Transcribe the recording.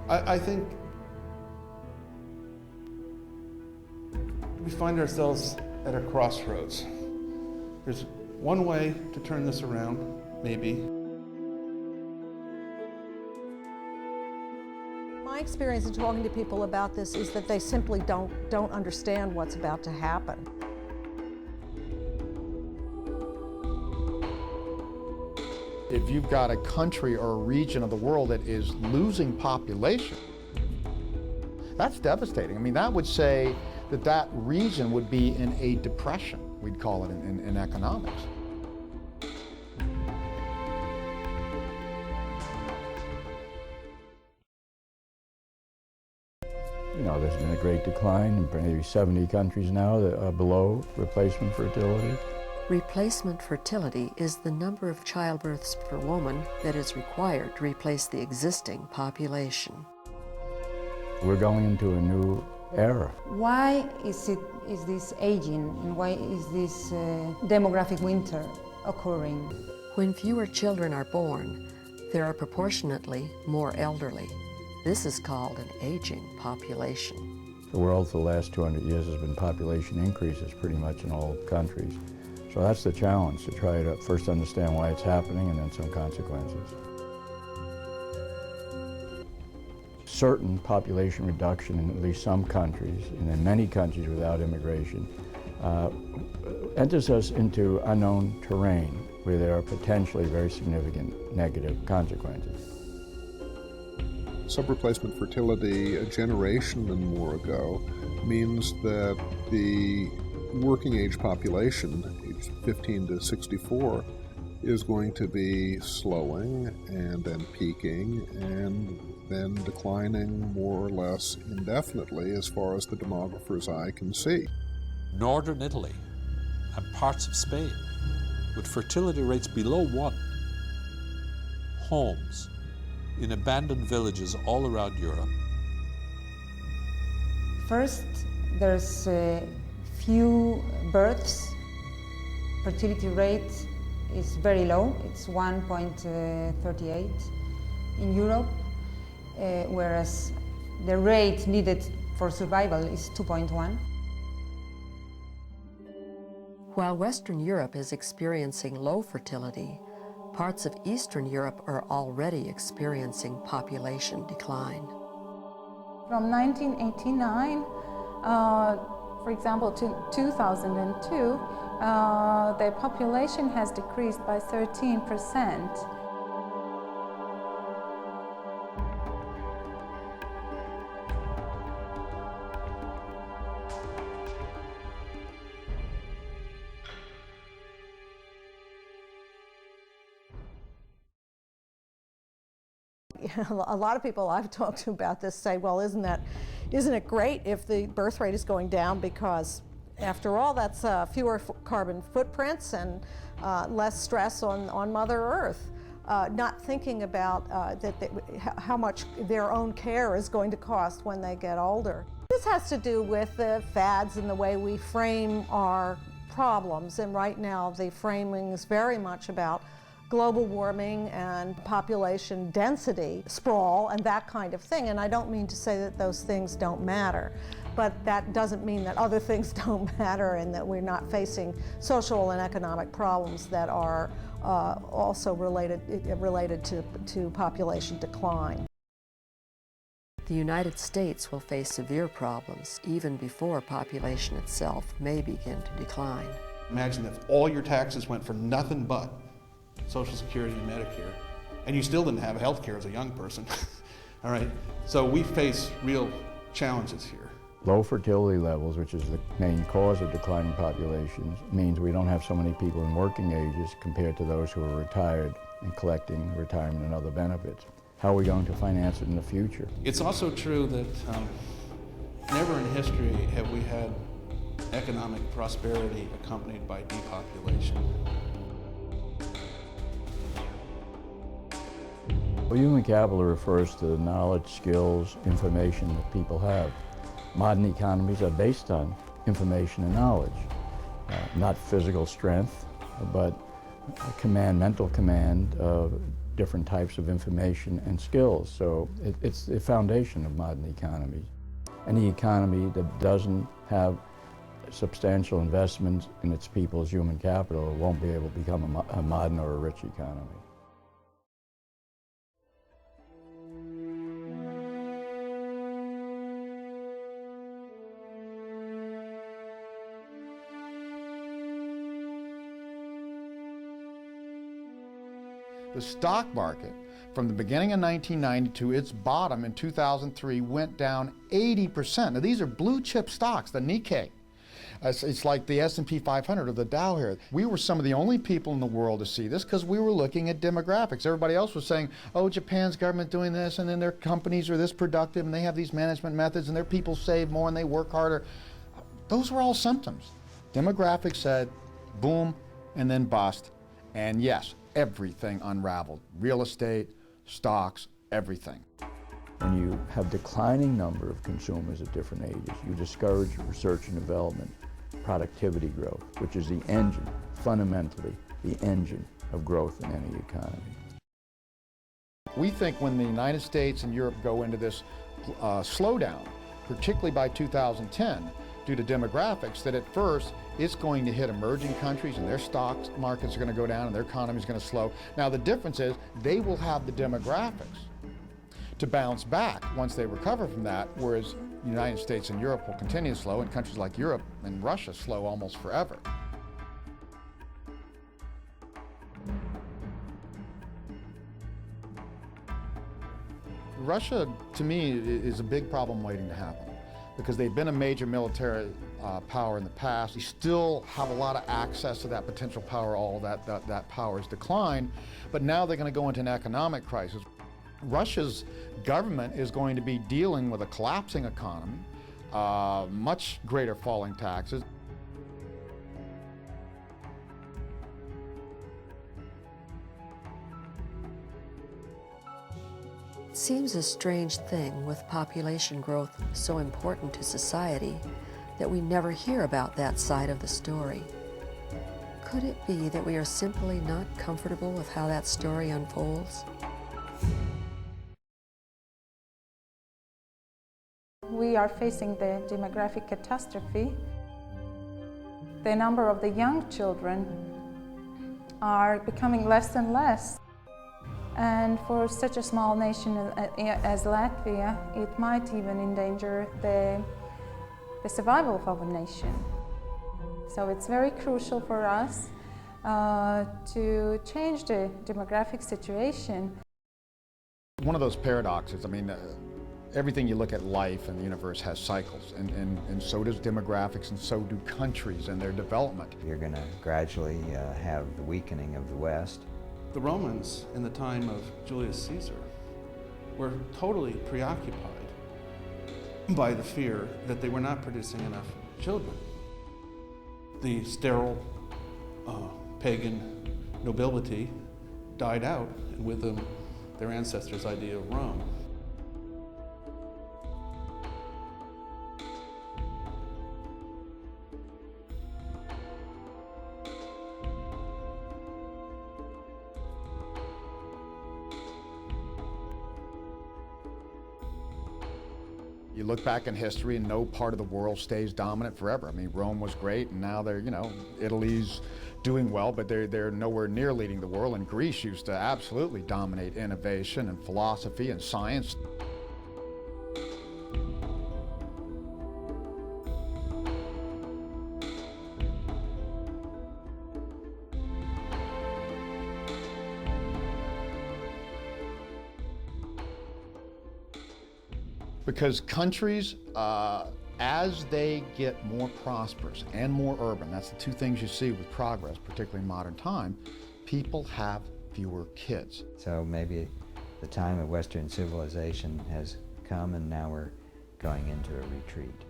I think we find ourselves at a crossroads. There's one way to turn this around, maybe. My experience in talking to people about this is that they simply don't understand what's about to happen. If you've got a country or a region of the world that is losing population, that's devastating. I mean, that would say that that region would be in a depression, we'd call it in economics. You know, there's been a great decline in maybe 70 countries now that are below replacement fertility. Replacement fertility is the number of childbirths per woman that is required to replace the existing population. We're going into a new era. Why is this aging, and why is this demographic winter occurring? When fewer children are born, there are proportionately more elderly. This is called an aging population. The world for the last 200 years has been population increases pretty much in all countries. So that's the challenge, to try to first understand why it's happening and then some consequences. Certain population reduction in at least some countries, and in many countries without immigration, enters us into unknown terrain where there are potentially very significant negative consequences. Subreplacement fertility a generation and more ago means that the working age population, age 15 to 64, is going to be slowing and then peaking and then declining more or less indefinitely as far as the demographer's eye can see. Northern Italy and parts of Spain, with fertility rates below 1, homes in abandoned villages all around Europe. First, there's few births. Fertility rate is very low. It's 1.38 in Europe, whereas the rate needed for survival is 2.1. While Western Europe is experiencing low fertility, parts of Eastern Europe are already experiencing population decline. From 1989, for example, to 2002, the population has decreased by 13%. A lot of people I've talked to about this say, well, isn't it great if the birth rate is going down, because after all, that's fewer carbon footprints and less stress on Mother Earth. Not thinking about how much their own care is going to cost when they get older. This has to do with the fads and the way we frame our problems, and right now the framing is very much about global warming and population density, sprawl, and that kind of thing. And I don't mean to say that those things don't matter, but that doesn't mean that other things don't matter and that we're not facing social and economic problems that are also related to population decline. The United States will face severe problems even before population itself may begin to decline. Imagine if all your taxes went for nothing but Social Security and Medicare, and you still didn't have health care as a young person. All right, so we face real challenges here. Low fertility levels, which is the main cause of declining populations, means we don't have so many people in working ages compared to those who are retired and collecting retirement and other benefits. How are we going to finance it in the future? It's also true that never in history have we had economic prosperity accompanied by depopulation. Well, human capital refers to the knowledge, skills, information that people have. Modern economies are based on information and knowledge, not physical strength, but mental command different types of information and skills. So it's the foundation of modern economies. Any economy that doesn't have substantial investments in its people's human capital won't be able to become a modern or a rich economy. The stock market, from the beginning of 1990 to its bottom in 2003, went down 80%. Now, these are blue chip stocks, the Nikkei. It's like the S&P 500 or the Dow here. We were some of the only people in the world to see this because we were looking at demographics. Everybody else was saying, oh, Japan's government doing this, and then their companies are this productive, and they have these management methods, and their people save more, and they work harder. Those were all symptoms. Demographics said, boom, and then bust. And yes, everything unraveled. Real estate, stocks, everything. When you have declining number of consumers at different ages, you discourage research and development, productivity growth, which is the engine, fundamentally the engine of growth in any economy. We think when the United States and Europe go into this slowdown, particularly by 2010, due to demographics, that at first it's going to hit emerging countries and their stock markets are going to go down and their economy is going to slow. Now the difference is they will have the demographics to bounce back once they recover from that, whereas the United States and Europe will continue to slow, and countries like Europe and Russia slow almost forever. Russia, to me, is a big problem waiting to happen because they've been a major military power in the past. They still have a lot of access to that potential power. All that power has declined, but now they're going to go into an economic crisis. Russia's government is going to be dealing with a collapsing economy, much greater falling taxes. It seems a strange thing with population growth so important to society that we never hear about that side of the story. Could it be that we are simply not comfortable with how that story unfolds? We are facing the demographic catastrophe. The number of the young children are becoming less and less. And for such a small nation as Latvia, it might even endanger the survival of our nation. So it's very crucial for us to change the demographic situation. One of those paradoxes, I mean, everything you look at life and the universe has cycles, and so does demographics, and so do countries and their development. You're going to gradually have the weakening of the West. The Romans in the time of Julius Caesar were totally preoccupied by the fear that they were not producing enough children. The sterile pagan nobility died out, and with them their ancestors' idea of Rome. You look back in history and no part of the world stays dominant forever. I mean, Rome was great, and now they're, Italy's doing well, but they're nowhere near leading the world. And Greece used to absolutely dominate innovation and philosophy and science. Because countries, as they get more prosperous and more urban, that's the two things you see with progress, particularly in modern time, people have fewer kids. So maybe the time of Western civilization has come and now we're going into a retreat.